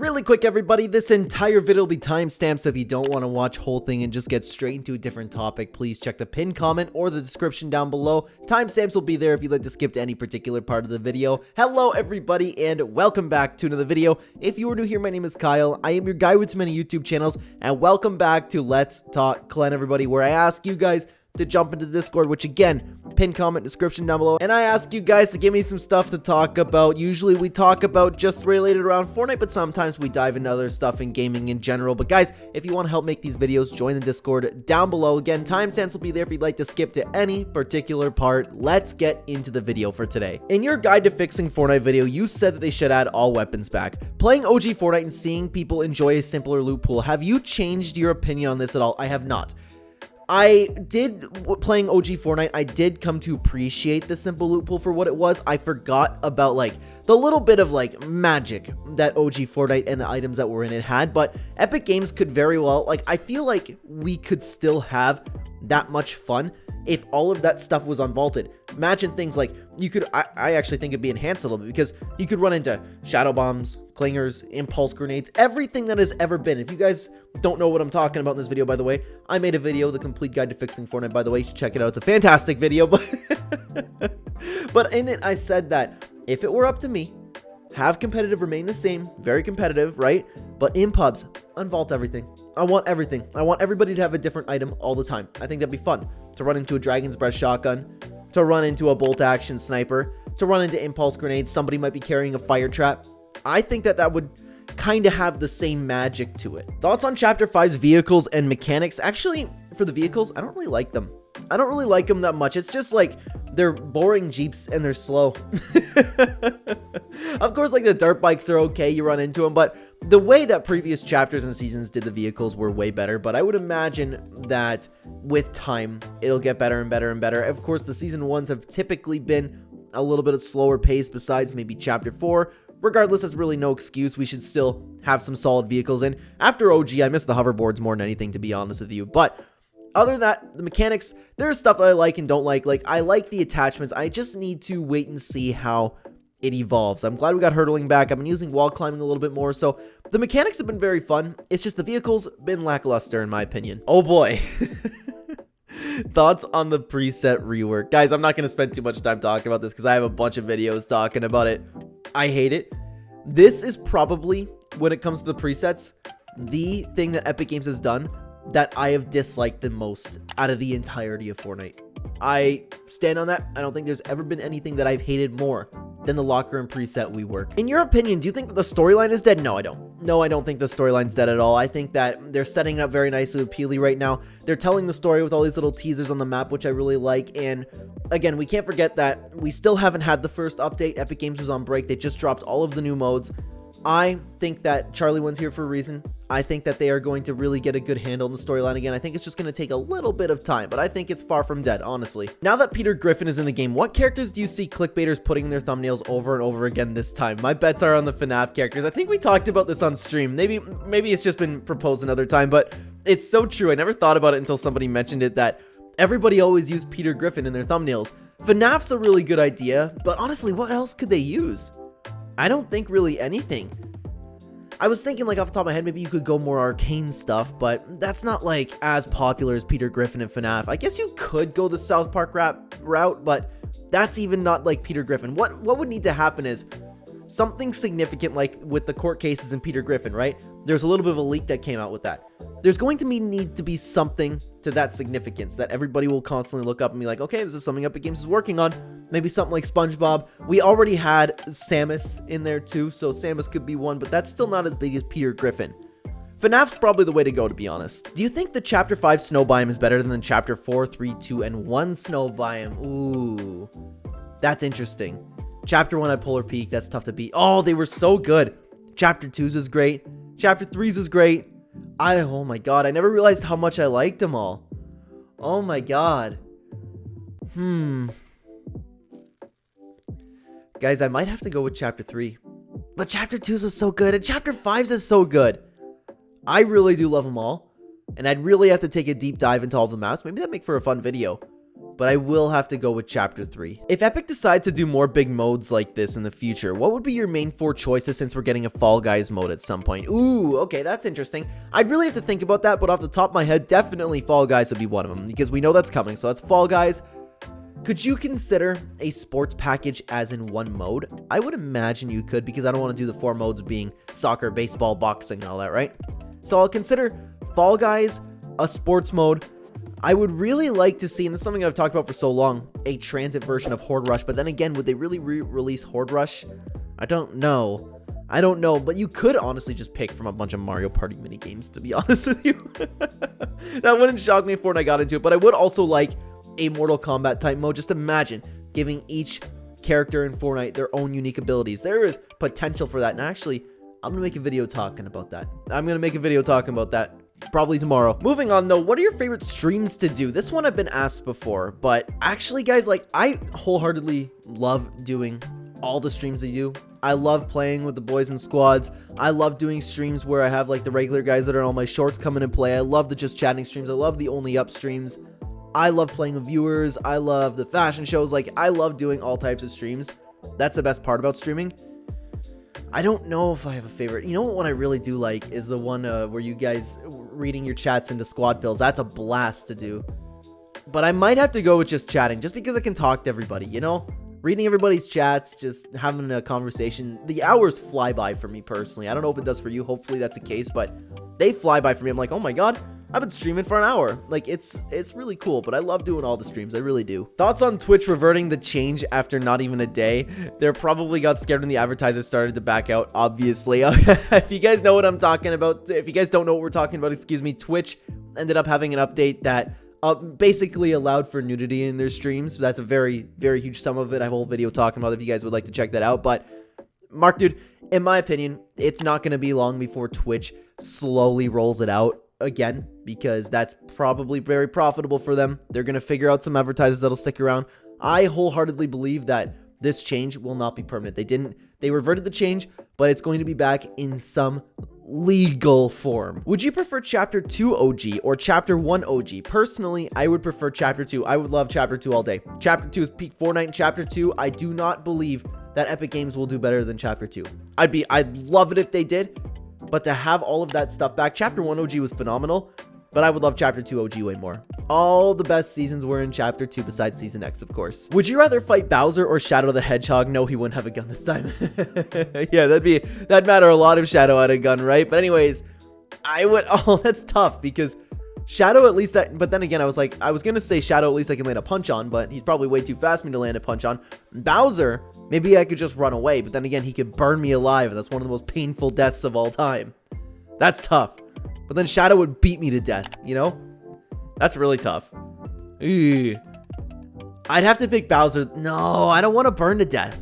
Really quick, everybody, this entire video will be timestamped, so if you don't want to watch whole thing and just get straight into a different topic, please check the pinned comment or the description down below. Timestamps will be there if you'd like to skip to any particular part of the video. Hello, everybody, and welcome back to another video. If you are new here, my name is Kyle. I am your guy with many YouTube channels, and welcome back to Let's Talk Clen, everybody, where I ask you guys to jump into Discord, which again, pin comment description down below, and I ask you guys to give me some stuff to talk about. Usually we talk about just related around Fortnite, but sometimes we dive into other stuff in gaming in general. But guys, if you want to help make these videos, join the Discord down below. Again, timestamps will be there if you'd like to skip to any particular part. Let's get into the video for today. In your guide to fixing Fortnite video, you said that they should add all weapons back. Playing OG Fortnite and seeing people enjoy a simpler loot pool, have you changed your opinion on this at all? I have not. Playing OG Fortnite, I did come to appreciate the simple loot pool for what it was. I forgot about, like, the little bit of, like, magic that OG Fortnite and the items that were in it had, but Epic Games could very well, like, I feel like we could still have that much fun if all of that stuff was unvaulted. Imagine things like, you could, I actually think it'd be enhanced a little bit, because you could run into shadow bombs, clingers, impulse grenades, everything that has ever been. If you guys don't know what I'm talking about in this video, by the way, I made a video, the complete guide to fixing Fortnite, by the way, you should check it out. It's a fantastic video, but in it, I said that if it were up to me, have competitive remain the same, very competitive, right? But in pubs, unvault everything. I want everything. I want everybody to have a different item all the time. I think that'd be fun. To run into a Dragon's Breath shotgun, to run into a bolt action sniper, to run into impulse grenades. Somebody might be carrying a fire trap. I think that would kind of have the same magic to it. Thoughts on Chapter 5's vehicles and mechanics? Actually, for the vehicles, I don't really like them. I don't really like them that much. It's just like they're boring Jeeps and they're slow. Of course, like the dirt bikes are okay, you run into them, but the way that previous chapters and seasons did the vehicles were way better. But I would imagine that with time, it'll get better and better and better. Of course, the season ones have typically been a little bit of slower pace besides maybe Chapter 4. Regardless, that's really no excuse. We should still have some solid vehicles. And after OG, I miss the hoverboards more than anything, to be honest with you. But other than that, the mechanics, there's stuff that I like and don't like. Like, I like the attachments. I just need to wait and see how it evolves. I'm glad we got hurdling back. I've been using wall climbing a little bit more. So the mechanics have been very fun. It's just the vehicles been lackluster, in my opinion. Oh boy. Thoughts on the preset rework. Guys, I'm not going to spend too much time talking about this because I have a bunch of videos talking about it. I hate it. This is probably, when it comes to the presets, the thing that Epic Games has done that I have disliked the most out of the entirety of Fortnite. I stand on that. I don't think there's ever been anything that I've hated more than the locker room preset rework. In your opinion, do you think that the storyline is dead? No, I don't. No, I don't think the storyline's dead at all. I think that they're setting it up very nicely with Peely right now. They're telling the story with all these little teasers on the map, which I really like. And again, we can't forget that we still haven't had the first update. Epic Games was on break. They just dropped all of the new modes. I think that Charlie One's here for a reason. I think that they are going to really get a good handle on the storyline again. I think it's just going to take a little bit of time, but I think it's far from dead, honestly. Now that Peter Griffin is in the game, what characters do you see clickbaiters putting in their thumbnails over and over again this time? My bets are on the FNAF characters. I think we talked about this on stream. Maybe it's just been proposed another time, but it's so true. I never thought about it until somebody mentioned it, that everybody always used Peter Griffin in their thumbnails. FNAF's a really good idea, but honestly, what else could they use? I don't think really anything. I was thinking, like, off the top of my head, maybe you could go more arcane stuff, but that's not, like, as popular as Peter Griffin and FNAF. I guess you could go the South Park rap route, but that's even not like Peter Griffin. What would need to happen is something significant, like with the court cases in Peter Griffin, right? There's a little bit of a leak that came out with that. There's going to need to be something to that significance that everybody will constantly look up and be like, okay, this is something Epic Games is working on. Maybe something like SpongeBob. We already had Samus in there too, so Samus could be one, but that's still not as big as Peter Griffin. FNAF's probably the way to go, to be honest. Do you think the Chapter 5 snow biome is better than the Chapter 4, 3, 2, and 1 snow biome? Ooh, that's interesting. Chapter 1 at Polar Peak, that's tough to beat. Oh, they were so good. Chapter 2's was great. Chapter 3's was great. Oh my god, I never realized how much I liked them all. Oh my god. Guys, I might have to go with Chapter 3. But Chapter 2's was so good, and Chapter 5's is so good. I really do love them all. And I'd really have to take a deep dive into all of the maps. Maybe that'd make for a fun video. but I will have to go with Chapter 3. If Epic decides to do more big modes like this in the future, what would be your main 4 choices since we're getting a Fall Guys mode at some point? Ooh, okay, that's interesting. I'd really have to think about that, but off the top of my head, definitely Fall Guys would be one of them, because we know that's coming. So that's Fall Guys. Could you consider a sports package as in one mode? I would imagine you could, because I don't want to do the 4 modes being soccer, baseball, boxing, and all that, right? So I'll consider Fall Guys a sports mode. I would really like to see, and this is something I've talked about for so long, a transit version of Horde Rush. But then again, would they really re-release Horde Rush? I don't know. But you could honestly just pick from a bunch of Mario Party mini games, to be honest with you. That wouldn't shock me if Fortnite got into it, but I would also like a Mortal Kombat type mode. Just imagine giving each character in Fortnite their own unique abilities. There is potential for that, and actually, I'm gonna make a video talking about that. Probably tomorrow. Moving on though, what are your favorite streams to do? This one I've been asked before, but actually guys, like, I wholeheartedly love doing all the streams I do. I love playing with the boys in squads. I love doing streams where I have like the regular guys that are on my shorts come in and play. I love the just chatting streams. I love the only up streams. I love playing with viewers. I love the fashion shows. Like, I love doing all types of streams. That's the best part about streaming. I don't know if I have a favorite. You know what one I really do like is the one where you guys reading your chats into squad fills. That's a blast to do. But I might have to go with just chatting, just because I can talk to everybody, you know? Reading everybody's chats, just having a conversation. The hours fly by for me personally. I don't know if it does for you. Hopefully that's the case, but they fly by for me. I'm like, oh my god, I've been streaming for an hour. Like, it's really cool, but I love doing all the streams. I really do. Thoughts on Twitch reverting the change after not even a day? They probably got scared when the advertisers started to back out, obviously. If you guys know what I'm talking about, if you guys don't know what we're talking about, excuse me, Twitch ended up having an update that basically allowed for nudity in their streams. That's a very, very huge sum of it. I have a whole video talking about it if you guys would like to check that out. But Mark, dude, in my opinion, it's not going to be long before Twitch slowly rolls it out again, because that's probably very profitable for them. They're going to figure out some advertisers that'll stick around. I wholeheartedly believe that this change will not be permanent. They reverted the change, but it's going to be back in some legal form. Would you prefer Chapter 2 OG or Chapter 1 OG? Personally, I would prefer Chapter 2. I would love Chapter 2 all day. Chapter 2 is peak Fortnite, and Chapter 2, I do not believe that Epic Games will do better than Chapter 2. I'd love it if they did, but to have all of that stuff back, Chapter 1 OG was phenomenal, but I would love Chapter 2 OG way more. All the best seasons were in Chapter 2 besides Season X, of course. Would you rather fight Bowser or Shadow the Hedgehog? No, he wouldn't have a gun this time. Yeah, that'd matter a lot if Shadow had a gun, right? But anyways, that's tough because Shadow at least, but then again, I was gonna say Shadow at least I can land a punch on, but he's probably way too fast for me to land a punch on. Bowser, maybe I could just run away, but then again, he could burn me alive, and that's one of the most painful deaths of all time. That's tough. But then Shadow would beat me to death, you know? That's really tough. Ew. I'd have to pick Bowser. No, I don't want to burn to death.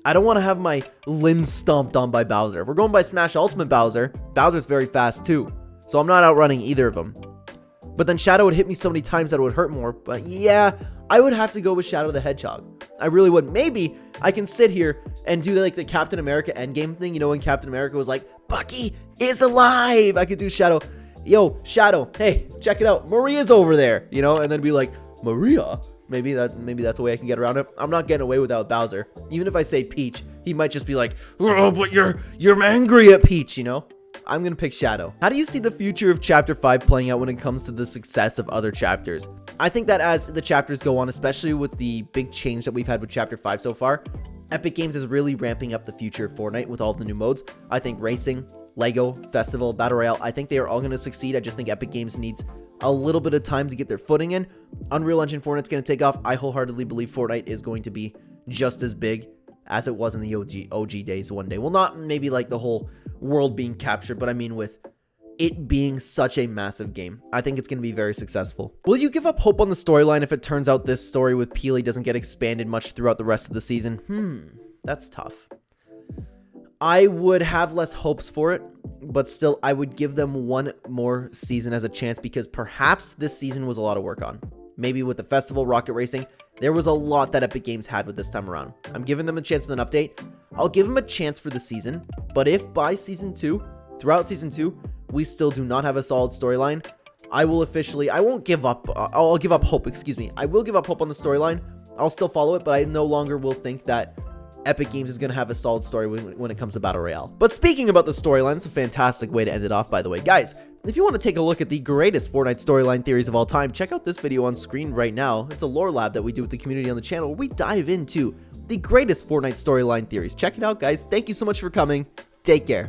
I don't want to have my limbs stomped on by Bowser. If we're going by Smash Ultimate Bowser, Bowser's very fast too. So I'm not outrunning either of them. But then Shadow would hit me so many times that it would hurt more. But yeah, I would have to go with Shadow the Hedgehog. I really would. Maybe I can sit here and do like the Captain America Endgame thing. You know, when Captain America was like, Bucky is alive. I could do Shadow. Yo, Shadow, hey, check it out. Maria's over there, you know, and then be like, Maria? Maybe that's the way I can get around it. I'm not getting away without Bowser. Even if I say Peach, he might just be like, oh, but you're angry at Peach, you know? I'm gonna pick Shadow. How do you see the future of Chapter 5 playing out when it comes to the success of other chapters? I think that as the chapters go on, especially with the big change that we've had with Chapter 5 so far, Epic Games is really ramping up the future of Fortnite with all of the new modes. I think Racing, Lego, Festival, Battle Royale, I think they are all going to succeed. I just think Epic Games needs a little bit of time to get their footing in. Unreal Engine Fortnite's going to take off. I wholeheartedly believe Fortnite is going to be just as big as it was in the OG days one day. Well, not maybe like the whole world being captured, but I mean with it being such a massive game. I think it's going to be very successful. Will you give up hope on the storyline if it turns out this story with Peely doesn't get expanded much throughout the rest of the season? That's tough. I would have less hopes for it, but still, I would give them one more season as a chance because perhaps this season was a lot of work on. Maybe with the festival, Rocket Racing, there was a lot that Epic Games had with this time around. I'm giving them a chance with an update. I'll give them a chance for the season, but if by Season 2, throughout Season 2, we still do not have a solid storyline, I won't give up. I'll give up hope, excuse me. I will give up hope on the storyline. I'll still follow it, but I no longer will think that Epic Games is going to have a solid story when it comes to Battle Royale. But speaking about the storyline, it's a fantastic way to end it off, by the way. Guys, if you want to take a look at the greatest Fortnite storyline theories of all time, check out this video on screen right now. It's a lore lab that we do with the community on the channel where we dive into the greatest Fortnite storyline theories. Check it out, guys. Thank you so much for coming. Take care.